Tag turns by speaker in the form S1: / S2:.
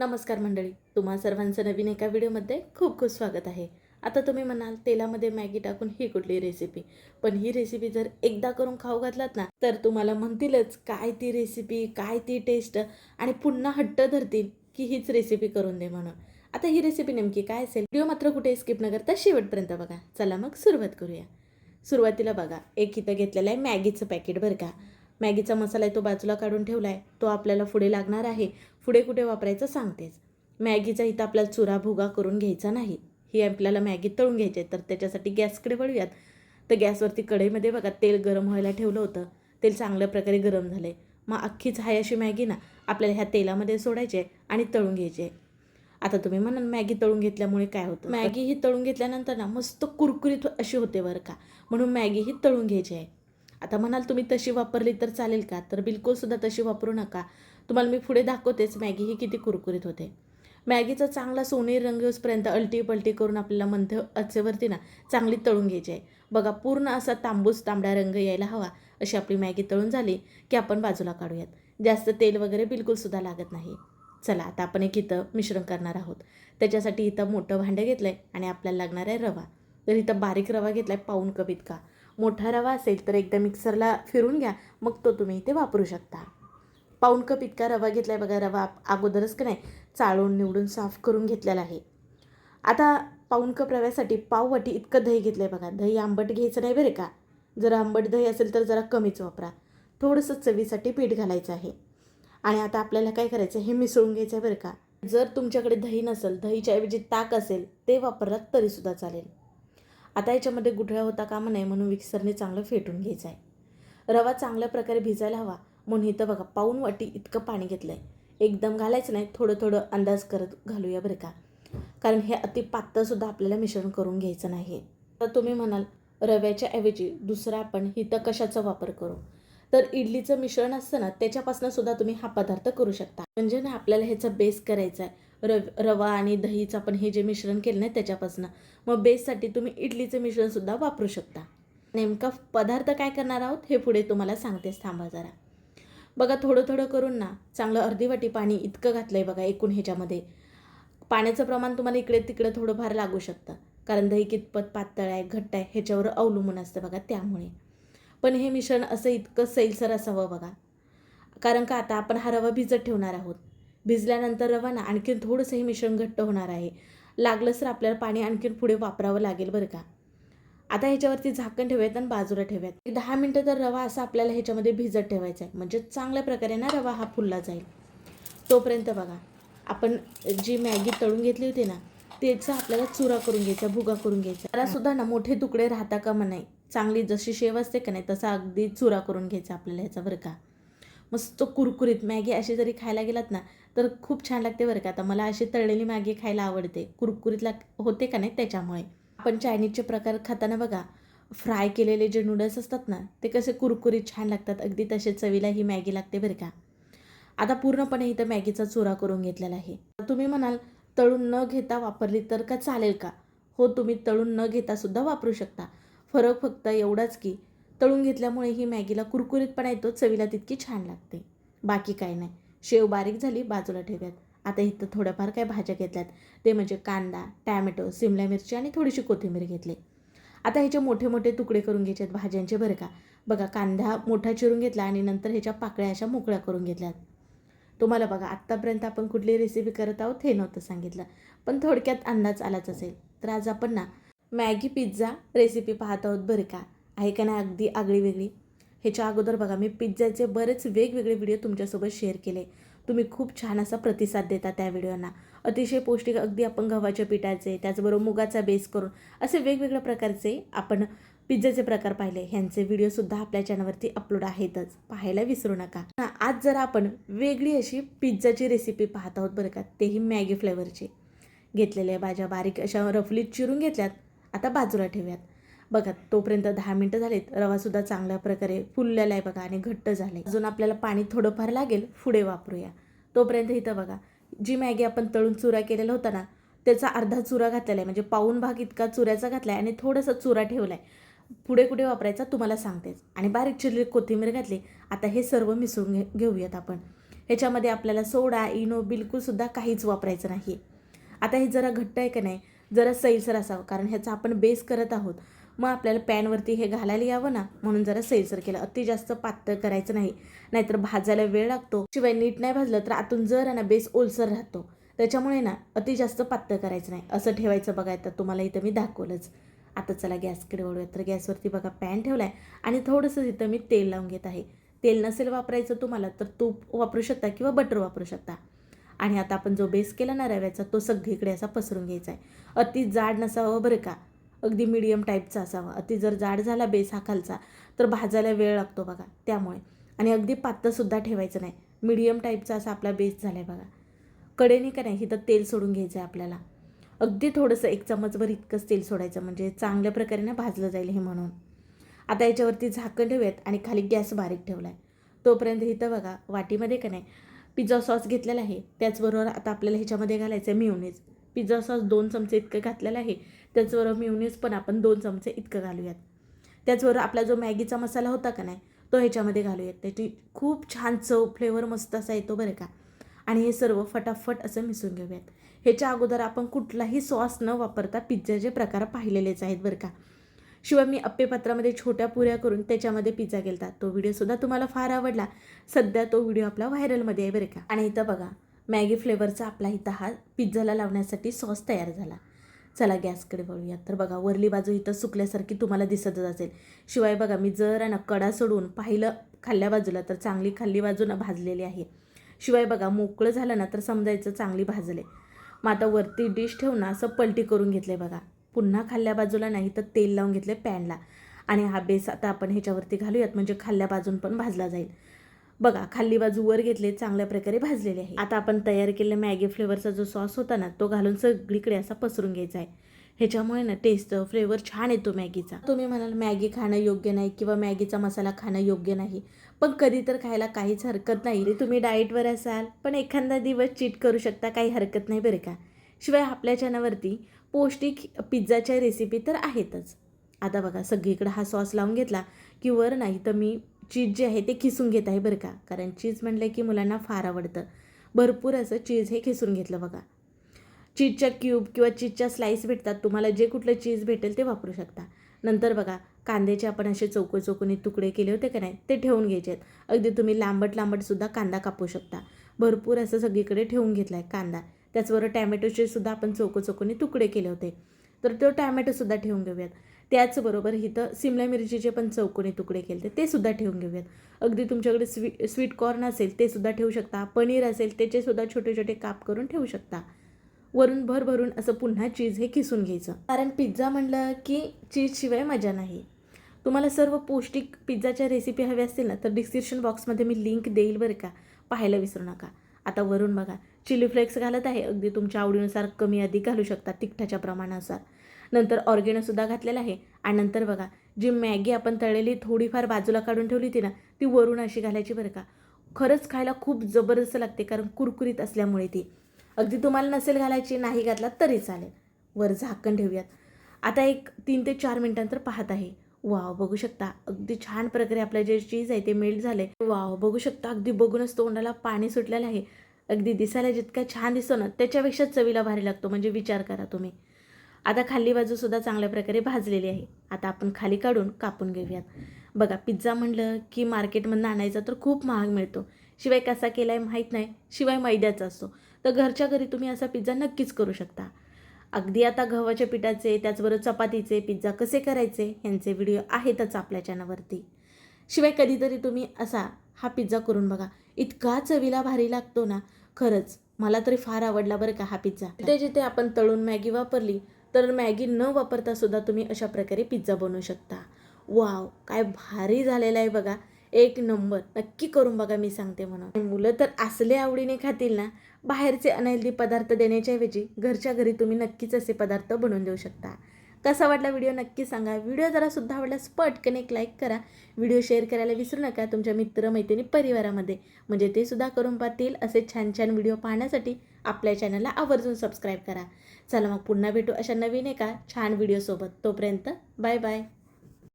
S1: नमस्कार मंडळी, तुम्हा सर्वांचं नवीन एका व्हिडिओमध्ये खूप खूप स्वागत आहे. आता तुम्ही म्हणाल तेलामध्ये मॅगी टाकून ही कुठली रेसिपी, पण ही रेसिपी जर एकदा करून खाऊ घातलात ना तर तुम्हाला म्हणतीलच काय ती रेसिपी, काय ती टेस्ट आणि पुन्हा हट्ट धरतील की हीच रेसिपी करून दे म्हणून. आता ही रेसिपी नेमकी काय असेल, व्हिडिओ मात्र कुठे स्किप न करता शेवटपर्यंत बघा. चला मग सुरुवात करूया. सुरुवातीला बघा, एक इथं घेतलेलं आहे मॅगीचं पॅकेट बरं का. मॅगीचा मसाला आहे तो बाजूला काढून ठेवला आहे, तो आपल्याला पुढे लागणार आहे. पुढे कुठे वापरायचं सांगतेच. मॅगीचा इथं आपल्याला चुरा भुगा करून घ्यायचा नाही, ही आपल्याला मॅगी तळून घ्यायची आहे. तर त्याच्यासाठी गॅसकडे वळूयात. तर गॅसवरती कढईमध्ये बघा तेल गरम व्हायला ठेवलं होतं. तेल चांगल्या प्रकारे गरम झालं आहे. मग अख्खीच हाय अशी मॅगी ना आपल्याला ह्या तेलामध्ये सोडायची आहे आणि तळून घ्यायची आहे. आता तुम्ही म्हणाल मॅगी तळून घेतल्यामुळे काय होतं, मॅगी ही तळून घेतल्यानंतर ना मस्त कुरकुरीत अशी होते बरं का, म्हणून मॅगी ही तळून घ्यायची आहे. आता म्हणाल तुम्ही तशी वापरली तर चालेल का, तर बिलकुलसुद्धा तशी वापरू नका. तुम्हाला मी पुढे दाखवतेच मॅगी ही किती कुरकुरीत होते. मॅगीचा चांगला सोनेरी रंग येऊसपर्यंत अलटी पलटी करून आपल्याला मंद आचेवरती ना चांगली तळून घ्यायची आहे. बघा पूर्ण असा तांबूस तांबडा रंग यायला हवा अशी आपली मॅगी तळून झाली की आपण बाजूला काढूयात. जास्त तेल वगैरे बिलकुलसुद्धा लागत नाही. चला आता आपण एक इथं मिश्रण करणार आहोत. त्याच्यासाठी इथं मोठं भांडं घेतलं आहे आणि आपल्याला लागणार आहे रवा. तर इथं बारीक रवा घेतला आहे पाऊण कप इतका. मोठा रवा असेल तर एकदा मिक्सरला फिरून घ्या, मग तो तुम्ही इथे वापरू शकता. पाऊण कप इतका रवा घेतला आहे बघा. रवा अगोदरच का नाही चाळून निवडून साफ करून घेतलेला आहे. आता पाऊण कप रव्यासाठी पाव वाटी इतकं दही घेतलं आहे बघा. दही आंबट घ्यायचं नाही बरं का. जर आंबट दही असेल तर जरा कमीच वापरा. थोडंसं चवीसाठी पीठ घालायचं आहे. आणि आता आपल्याला काय करायचं हे मिसळून घ्यायचं आहे बरं का. जर तुमच्याकडे दही नसेल, दहीच्या ऐवजी ताक असेल ते वापरलात तरीसुद्धा चालेल. आता याच्यामध्ये गुठळ्या होता कामा नये म्हणून मिक्सरने चांगलं फेटून घ्यायचं आहे. रवा चांगल्या प्रकारे भिजायला हवा म्हणून इथं बघा पाऊण वाटी इतकं पाणी घेतलं आहे. एकदम घालायचं नाही, थोडं थोडं अंदाज करत घालूया बरं का, कारण हे अति पातळसुद्धा आपल्याला मिश्रण करून घ्यायचं नाही. तर तुम्ही म्हणाल रव्याच्या ऐवजी दुसरा आपण इथं कशाचा वापर करू, तर इडलीचं मिश्रण असतं ना त्याच्यापासून सुद्धा तुम्ही हा पदार्थ करू शकता. म्हणजे ना आपल्याला ह्याचा बेस करायचा आहे. रवा आणि दहीचं आपण हे जे मिश्रण केलं नाही त्याच्यापासून, मग बेससाठी तुम्ही इडलीचं मिश्रणसुद्धा वापरू शकता. नेमका पदार्थ काय करणार आहोत हे पुढे तुम्हाला सांगतेच, थांबा जरा. बघा थोडं थोडं करून ना चांगलं अर्धी वाटी पाणी इतकं घातलं आहे बघा एकूण ह्याच्यामध्ये. पाण्याचं प्रमाण तुम्हाला इकडे तिकडे थोडंफार लागू शकतं, कारण दही कितपत पातळ आहे घट्ट आहे ह्याच्यावर अवलंबून असतं बघा. त्यामुळे पण हे मिश्रण असं इतकं सैलसर असावं बघा, कारण का आता आपण हा रवा भिजत ठेवणार आहोत. भिजल्यानंतर रवा ना आणखीन थोडंसं हे मिश्रण घट्ट होणार आहे. लागलंच तर आपल्याला पाणी आणखीन पुढे वापरावं लागेल बरं का. आता ह्याच्यावरती झाकण ठेवूयात आणि बाजूला ठेवूयात. 10 मिनटं तर रवा असा आपल्याला ह्याच्यामध्ये भिजत ठेवायचा आहे, म्हणजे चांगल्या प्रकारे ना रवा हा फुलला जाईल. तोपर्यंत बघा आपण जी मॅगी तळून घेतली होती ना त्याचा आपल्याला चुरा करून घ्यायचा, भुगा करून घ्यायचा. त्यालासुद्धा ना मोठे तुकडे राहता कामा नाही. चांगली जशी शेव असते का नाही तसा अगदी चुरा करून घ्यायचा आपल्याला ह्याचा बरं का. मस्त कुरकुरीत मॅगी अशी जरी खायला गेलात ना तर खूप छान लागते बरं का. आता मला अशी तळलेली मॅगी खायला आवडते, कुरकुरीत होते का नाही त्याच्यामुळे. आपण चायनीजचे प्रकार खाताना बघा फ्राय केलेले जे नूडल्स असतात ना ते कसे कुरकुरीत छान लागतात, अगदी तसे चवीला ही मॅगी लागते बरं का. आता पूर्णपणे इथं मॅगीचा चुरा करून घेतलेला आहे. तुम्ही म्हणाल तळून न घेता वापरली तर का चालेल का, हो तुम्ही तळून न घेता सुद्धा वापरू शकता. फरक फक्त एवढाच की तळून घेतल्यामुळे ही मॅगीला कुरकुरीतपणा येतो, चवीला तितकी छान लागते, बाकी काही नाही. शेव बारीक झाली बाजूला ठेवूयात. आता इथं थोड्याफार काय भाज्या घेतल्यात, ते म्हणजे कांदा, टॅमॅटो, सिमला मिरची आणि थोडीशी कोथिंबीर घेतली. आता ह्याचे मोठे मोठे तुकडे करून घ्यायचे आहेत भाज्यांचे बरं का. बघा कांदा मोठा चिरून घेतला आणि नंतर ह्याच्या पाकळ्या अशा मोकळ्या करून घेतल्यात. तुम्हाला बघा आत्तापर्यंत आपण कुठली रेसिपी करत आहोत हे नव्हतं सांगितलं, पण थोडक्यात अंदाज आलाच असेल. तर आज आपण ना मॅगी पिझ्झा रेसिपी पाहत आहोत बरं का. आहे का नाही अगदी आगळी वेगळी. ह्याच्या अगोदर बघा मी पिझ्झाचे बरेच वेगवेगळे व्हिडिओ तुमच्यासोबत शेअर केले. तुम्ही खूप छान असा प्रतिसाद देता त्या व्हिडिओना. अतिशय पौष्टिक अगदी आपण गव्हाच्या पिठाचे त्याचबरोबर मुगाचा बेस करून असे वेगवेगळ्या प्रकारचे आपण पिझ्झाचे प्रकार पाहिले. ह्यांचे व्हिडिओसुद्धा आपल्या चॅनलवरती अपलोड आहेतच, पाहायला विसरू नका. आज जरा आपण वेगळी अशी पिझ्झाची रेसिपी पाहत आहोत बरं का, तेही मॅगी फ्लेवरची. घेतलेल्या भाज्या बारीक अशा रफली चिरून घेतल्यात, आता बाजूला ठेवूयात. बघा तोपर्यंत 10 मिनटं झालेत. रवासुद्धा चांगल्या प्रकारे फुललेला आहे बघा आणि घट्ट झाले. अजून आपल्याला पाणी थोडंफार लागेल, पुढे वापरूया. तोपर्यंत इथं बघा जी मॅगी आपण तळून चुरा केलेला होता ना त्याचा अर्धा चुरा घातलेला आहे, म्हणजे पाऊण भाग इतका चुऱ्याचा घातला आहे आणि थोडासा चुरा ठेवला आहे. पुढे कुठे वापरायचा तुम्हाला सांगतेच. आणि बारीक चिरलेली कोथिंबीर घातली. आता हे सर्व मिसळून घेऊयात आपण. ह्याच्यामध्ये आपल्याला सोडा, इनो बिलकुलसुद्धा काहीच वापरायचं नाही. आता हे जरा घट्ट आहे का नाही, जरा सैलसर असावं, कारण ह्याचा आपण बेस करत आहोत. मग आपल्याला पॅनवरती हे घालायला यावं ना, म्हणून जरा सैलसर केलं. अति जास्त पातळ करायचं नाही, नाहीतर भाजायला वेळ लागतो. शिवाय नीट नाही भाजलं तर आतून जर आहे ना बेस ओलसर राहतो. त्याच्यामुळे ना अति जास्त पातळ करायचं नाही, असं ठेवायचं. बघा आता तुम्हाला इथं मी दाखवलंच. आता चला गॅसकडे वळूयात. तर गॅसवरती बघा पॅन ठेवला आहे आणि थोडंसं इथं मी तेल लावून घेत आहे. तेल नसेल वापरायचं तुम्हाला तर तूप वापरू शकता किंवा बटर वापरू शकता. आणि आता आपण जो बेस केला ना रव्याचा, तो सगळीकडे असा पसरून घ्यायचा आहे. अति जाड नसावं बरं का, अगदी मीडियम टाईपचा असावा. अति जर जाड झाला बेस हा खालचा तर भाजायला वेळ लागतो बघा, त्यामुळे. आणि अगदी पातळसुद्धा ठेवायचं नाही, मीडियम टाईपचा असा आपला बेस झाला आहे बघा. कडेने का नाही इथं तेल सोडून घ्यायचं आहे आपल्याला. अगदी थोडंसं 1 चमचभर इतकंच तेल सोडायचं, म्हणजे चांगल्या प्रकारे ना भाजलं जाईल हे म्हणून. आता याच्यावरती झाकण ठेवूयात आणि खाली गॅस बारीक ठेवला आहे. तोपर्यंत इथं बघा वाटीमध्ये का नाही पिझ्झा सॉस घेतलेला आहे. त्याचबरोबर आता आपल्याला ह्याच्यामध्ये घालायचं आहे मेयोनीज. पिझ्झा सॉस 2 चमचे इतकं घातलेलं आहे. त्याचबरोबर मेयोनीज पण आपण 2 चमचे इतकं घालूयात. त्याचबरोबर आपला जो मॅगीचा मसाला होता का नाही, तो ह्याच्यामध्ये घालूयात. त्याची खूप छान चव, फ्लेवर मस्त असा येतो बरं का. आणि हे सर्व फटाफट असं मिसळून घेऊयात. ह्याच्या अगोदर आपण कुठलाही सॉस न वापरता पिझ्झाचे प्रकार पाहिलेलेच आहेत बरं का. शिवाय मी अप्पेपात्रामध्ये छोट्या पुऱ्या करून त्याच्यामध्ये पिझ्झा केला, तो व्हिडिओसुद्धा तुम्हाला फार आवडला. सध्या तो व्हिडिओ आपला व्हायरलमध्ये आहे बरं का. आणि इथं बघा मॅगी फ्लेवरचा आपला इथं हा पिझ्झाला लावण्यासाठी सॉस तयार झाला. चला गॅसकडे वळूयात. तर बघा वरली बाजू इथं सुकल्यासारखी तुम्हाला दिसतच असेल. शिवाय बघा मी जरा ना कडा सोडून पाहिलं खाल्ल्या बाजूला तर चांगली खाल्ली बाजूनं भाजलेली आहे. शिवाय बघा मोकळं झालं ना तर समजायचं चांगली भाजले. मग आता वरती डिश ठेवून असं पलटी करून घेतले बघा. पुन्हा खाल्ल्या बाजूला नाही तर तेल लावून घेतले पॅनला. आणि हा बेस आता आपण ह्याच्यावरती घालूयात, म्हणजे खाल्ल्या बाजून पण भाजला जाईल. बघा खाल्ली बाजू वर घेतले, चांगल्या प्रकारे भाजलेले आहे. आता आपण तयार केलेला मॅगी फ्लेवरचा जो सॉस होता ना, तो घालून सगळीकडे असा पसरून घ्यायचा आहे. ह्याच्यामुळे ना टेस्ट, फ्लेवर छान येतो मॅगीचा. तुम्ही म्हणाल मॅगी खाणं योग्य नाही किंवा मॅगीचा मसाला खाणं योग्य नाही, पण कधी तर खायला काहीच हरकत नाही. तुम्ही डाएटवर असाल पण एखादा दिवस चीट करू शकता, काही हरकत नाही बरं का. शिवाय आपल्या चॅनलवरती पौष्टिक पिझ्झाच्या रेसिपी तर आहेतच. आता बघा सगळीकडे हा सॉस लावून घेतला की वर नाही तर मी चीज जे आहे ते खिसून घेत आहे बरं का, कारण चीज म्हणलं की मुलांना फार आवडतं. भरपूर असं चीज हे खिसून घेतलं बघा. चीजच्या क्यूब किंवा चीजच्या स्लाईस भेटतात, तुम्हाला जे कुठलं चीज भेटेल ते वापरू शकता. नंतर बघा कांद्याचे आपण असे चौकोनी तुकडे केले होते का नाही, ते ठेवून घ्यायचे आहेत. अगदी तुम्ही लांबटसुद्धा कांदा कापू शकता. भरपूर असं सगळीकडे ठेवून घेतला आहे कांदा. त्याचबरोबर टॅमॅटोचे सुद्धा आपण चौकोनी तुकडे केले होते, तर तो टॅमॅटोसुद्धा ठेवून घेऊयात. त्याचबरोबर इथं सिमला मिरचीचे पण चौकोनी तुकडे केले ते सुद्धा ठेवून घेऊयात. अगदी तुमच्याकडे स्वीट कॉर्न असेल ते सुद्धा ठेवू शकता. पनीर असेल त्याचेसुद्धा छोटे छोटे काप करून ठेवू शकता. वरून भरभरून असं पुन्हा चीज हे खिसून घ्यायचं, कारण पिझ्झा म्हणलं की चीजशिवाय मजा नाही. तुम्हाला सर्व पौष्टिक पिझ्झाच्या रेसिपी हव्या असतील ना तर डिस्क्रिप्शन बॉक्समध्ये मी लिंक देईल बरं का, पाहायला विसरू नका. आता वरून बघा चिली फ्लेक्स घालत आहे. अगदी तुमच्या आवडीनुसार कमी अधिक घालू शकता तिखटाच्या प्रमाणानुसार. नंतर ऑर्गेनोसुद्धा घातलेला आहे. आणि नंतर बघा जी मॅगी आपण तळलेली थोडीफार बाजूला काढून ठेवली होती ना, ती वरून अशी घालायची बरं का. खरंच खायला खूप जबरदस्त लागते, कारण कुरकुरीत असल्यामुळे ती. अगदी तुम्हाला नसेल घालायची, नाही घातला तरी चालेल. वर झाकण ठेवूयात. आता एक 3 ते 4 मिनिटांतर पाहत आहे. वाव, बघू शकता अगदी छान प्रकारे आपलं जे चीज आहे ते मेल्ट झालंय. वाव, बघू शकता अगदी बघूनच तोंडाला पाणी सुटलेलं आहे. अगदी दिसायला जितका छान दिसतो ना त्याच्यापेक्षा चवीला भारी लागतो, म्हणजे विचार करा तुम्ही. आता खाली बाजूसुद्धा चांगल्या प्रकारे भाजलेली आहे. आता आपण खाली काढून कापून घेऊयात. बघा पिझ्झा म्हणलं की मार्केटमधून आणायचा तर खूप महाग मिळतो. शिवाय कसा केला आहे माहीत नाही, शिवाय मैद्याचा असतो. तर घरच्या घरी तुम्ही असा पिझ्झा नक्कीच करू शकता. अगदी आता गव्हाच्या पिठाचे त्याचबरोबर चपातीचे पिझ्झा कसे करायचे ह्यांचे व्हिडिओ आहेतच आपल्या चॅनलवरती. शिवाय कधीतरी तुम्ही असा हा पिझ्झा करून बघा, इतका चवीला भारी लागतो ना. खरंच मला तरी फार आवडला बरं का हा पिझ्झा. जिथे जिथे आपण तळून मॅगी वापरली तर मॅगी न वापरता सुद्धा तुम्ही अशा प्रकारे पिझ्झा बनवू शकता. वाव, काय भारी झालेला आहे बघा, एक नंबर. नक्की करून बघा, मी सांगते म्हणून. मुलं तर असले आवडीने खातील ना. बाहेरचे अनहेल्दी पदार्थ देण्याच्या ऐवजी घरच्या घरी तुम्ही नक्कीच असे पदार्थ बनवून देऊ शकता. कसा वाटला व्हिडिओ नक्की सांगा. व्हिडिओ जरा सुद्धा आवडल्यास पटकन एक लाईक करा. व्हिडिओ शेअर करायला विसरू नका तुमच्या मित्रमैत्रिणी परिवारामध्ये, म्हणजे ते सुद्धा करून पाहतील. असे छान छान व्हिडिओ पाहण्यासाठी आपल्या चॅनलला आवर्जून सबस्क्राईब करा. चला मग पुन्हा भेटू अशा नवीन एका छान व्हिडिओसोबत. तोपर्यंत बाय बाय.